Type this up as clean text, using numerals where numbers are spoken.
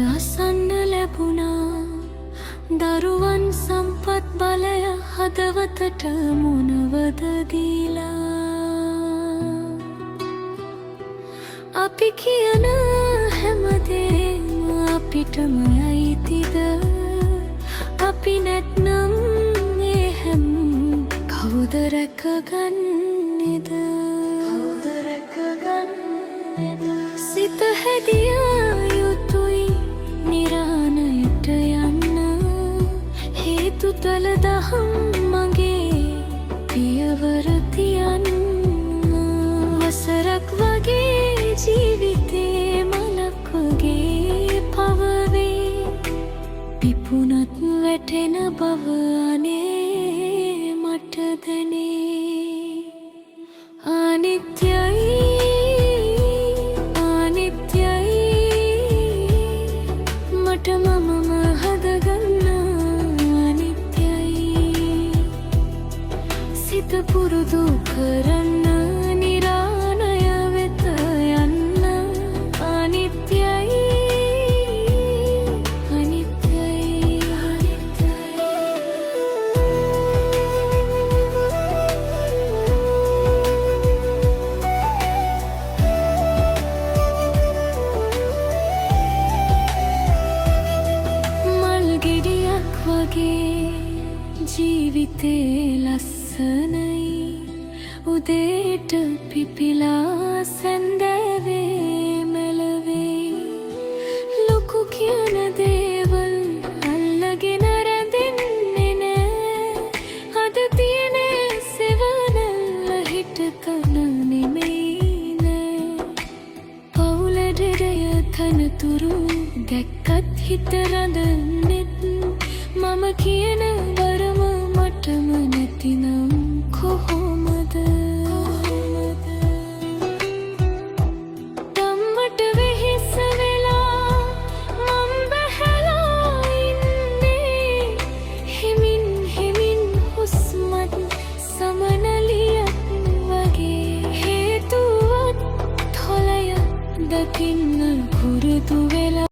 අසන්න ලැබුණා දරුවන් සම්පත් බලය හදවතට මොනවද දීලා අපි කියන හැමදේම අපිටම අයිතිද අපි නැත්නම් මේ හැම කවුද රැකගන්නේද සිත හැදියා යුතුයි නිරානයට යන්න හේතු තල දහම් මගේ පියවර තියන්න වසරක් වගේ ජීවිතේ මලක් වගේ පවවේ පිපුණත් වැටෙන බව අනේ මට දැනේ අනිත්‍යයි මට මමම හදගන්න අනිත්‍යයි සිත පුරුදු කරන්න නිරානය වෙත යන්න අනිත්‍යයි වගේ ජීවිතේ ලස්සනයි උදේට පිපිලා සැන්දෑවේ මෙලවේ ලොකු කියන දේවල් අල්ලගෙන රැඳෙන්නේ නෑ අද තියෙනේ සෙවනල්ල හිටතන නෙමෙයි නෑ පවුලටය තනතුරු දැක්කත් හිත රඳන්නෙත් මම කියන වරම මටම නැතිනම් කොහොම